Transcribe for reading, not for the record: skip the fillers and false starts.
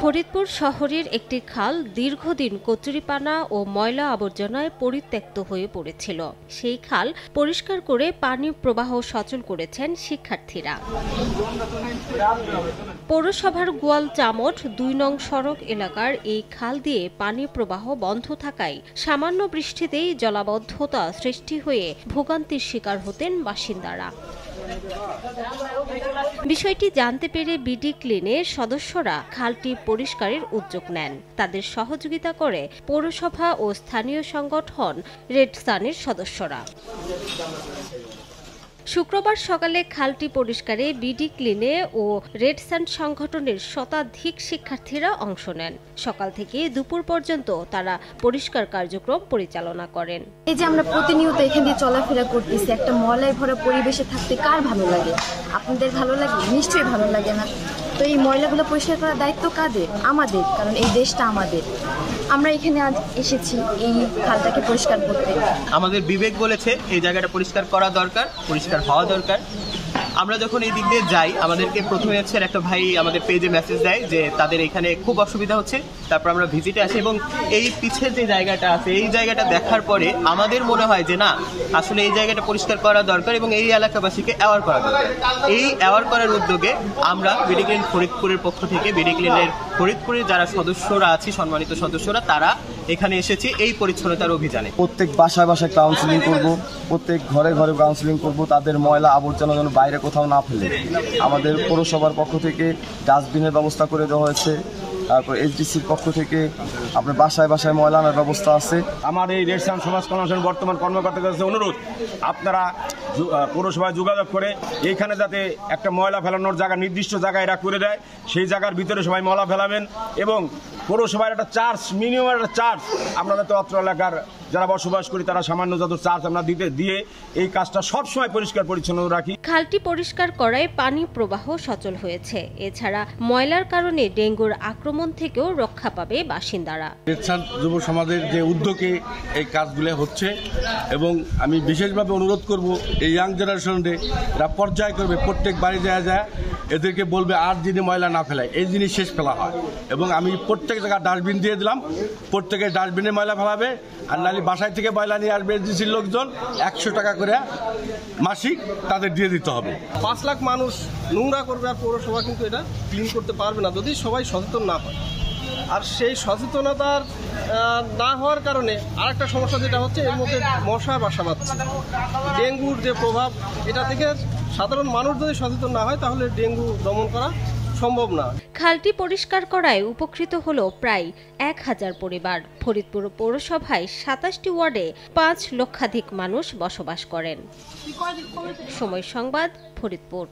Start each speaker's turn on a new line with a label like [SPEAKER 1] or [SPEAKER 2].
[SPEAKER 1] ফরিদপুর শহরের একটি খাল দীর্ঘদিন কচুরিপানা ও ময়লা আবর্জনায় পরিত্যক্ত হয়ে পড়েছিল। সেই খাল পরিষ্কার করে পানি প্রবাহ সচল করেছেন শিক্ষার্থীরা। পৌরসভার গোয়াল চামট ২ নং সড়ক এলাকার এই খাল দিয়ে পানি প্রবাহ বন্ধ থাকায় সামান্য বৃষ্টিতেই জলাবদ্ধতা সৃষ্টি হয়ে ভোগান্তির শিকার হতেন বাসিন্দারা। বিষয়টি জানতে পেরে বিডি ক্লিনের সদস্যরা খালটি পরিষ্কারের উদ্যোগ নেন। তাদের সহযোগিতা করে পৌরসভা ও স্থানীয় সংগঠন রেড সানের সদস্যরা। শুক্রবার সকালে খালটি পরিষ্কারে বিডি ক্লিনে ও রেড সান সংগঠনের শতাধিক শিক্ষার্থীরা অংশ নেন। সকাল থেকে দুপুর পর্যন্ত তারা পরিষ্কার কার্যক্রম পরিচালনা করেন।
[SPEAKER 2] এই যে আমরা প্রতিনিয়ত এখানে দিয়ে চলাফেরা করতেছি, একটা ময়লায় ভরা পরিবেশে থাকতে কার ভালো লাগে? আপনাদের ভালো লাগে? নিশ্চয়ই ভালো লাগে না। তো এই ময়লাগুলো পরিষ্কার করার দায়িত্ব কাদের? আমাদের, কারণ এই দেশটা আমাদের। আমরা এখানে আজ এসেছি এই খালটাকে পরিষ্কার করতে।
[SPEAKER 3] আমাদের বিবেক বলেছে এই জায়গাটা পরিষ্কার করা দরকার, পরিষ্কার হওয়া দরকার। আমরা যখন এই দিক দিয়ে যাই, আমাদেরকে প্রথমে হচ্ছে একটা ভাই আমাদের পেজে মেসেজ দেয় যে তাদের এখানে খুব অসুবিধা হচ্ছে। তারপর আমরা ভিজিটে আসি এবং এই পিছের যে জায়গাটা আছে এই জায়গাটা দেখার পরে আমাদের মনে হয় যে না, আসলে এই জায়গাটা পরিষ্কার করা দরকার এবং এই এলাকাবাসীকে অ্যাওয়ার করা দরকার। এই অ্যাওয়ার করার উদ্যোগে আমরা বিডি ক্লিন ফরিদপুরের পক্ষ থেকে বিডি ক্লিনের ফরিদপুরের যারা সদস্যরা আছে, সম্মানিত সদস্যরা, তারা এখানে এসেছি এই পরিচ্ছন্নতার অভিযানে।
[SPEAKER 4] প্রত্যেক বাসায় বাসায় কাউন্সিলিং করব, প্রত্যেক ঘরে ঘরে কাউন্সিলিং করব, তাদের ময়লা আবর্জনা যেন বাইরে কোথাও না ফেলে। আমাদের পৌরসভার পক্ষ থেকে ডাস্টবিনের ব্যবস্থা করে দেওয়া হয়েছে। তারপর এসডিসির পক্ষ থেকে আপনার বাসায় বাসায় ময়লা আনার ব্যবস্থা আছে।
[SPEAKER 5] আমার এই রেড সান সমাজ কল্যাণ বর্তমান কর্মকর্তার কাছে অনুরোধ, আপনারা পৌরসভায় যোগাযোগ করে এইখানে যাতে একটা ময়লা ফেলানোর জায়গা নির্দিষ্ট জায়গায় এরা করে দেয়, সেই জায়গার ভিতরে সবাই ময়লা ফেলাবেন। এবং পৌরসভার একটা চার্জ, মিনিমাম একটা চার্জ আমরা যাতে অত্র এলাকার যারা বসবাস করি তারা সামান্য যত চার্জ আমরা দিয়ে এই কাজটা সবসময় পরিষ্কার পরিচ্ছন্ন রাখি।
[SPEAKER 1] খালটি পরিষ্কার করায় পানি প্রবাহ সচল হয়েছে। এছাড়া ময়লার কারণে ডেঙ্গুর আক্রমণ থেকেও রক্ষা পাবে বাসিন্দারা।
[SPEAKER 6] যুব সমাজের যে উদ্যোগে এই কাজগুলো হচ্ছে এবং আমি বিশেষভাবে অনুরোধ করব এই ইয়াং জেনারেশনকে এরা পর্যায় করবে, প্রত্যেক বাড়ি যায় এদেরকে বলবে আর যিনি ময়লা না ফেলায়, এই জিনিস শেষ ফেলা হয়। এবং আমি প্রত্যেক জায়গায় ডাস্টবিন দিয়ে দিলাম, প্রত্যেকের ডাস্টবিনে ময়লা ফেলাবে। আর নালি বাসায় থেকে ময়লা নিয়ে আসবে এসডিসির লোকজন, 100 টাকা করে মাসিক তাদের দিয়ে দিতে হবে।
[SPEAKER 7] 5 লাখ মানুষ নোংরা করবে আর পৌরসভা কিন্তু এটা ক্লিন করতে পারবে না যদি সবাই সচেতন না হয়। আর সেই সচেতনতার না হওয়ার কারণে আরেকটা সমস্যা যেটা হচ্ছে, এর মধ্যে মশা বাসা বাঁধছে। ডেঙ্গুর যে প্রভাব, এটা থেকে সাধারণ মানুষ যদি সচেতন না হয় তাহলে ডেঙ্গু দমন করা সম্ভব না।
[SPEAKER 1] খালটি পরিষ্কার করায় উপকৃত হলো প্রায় 1000 পরিবার। ফরিদপুর পৌরসভায় 27টি ওয়ার্ডে 5 লক্ষাধিক মানুষ বসবাস করেন। সময় সংবাদ, ফরিদপুর।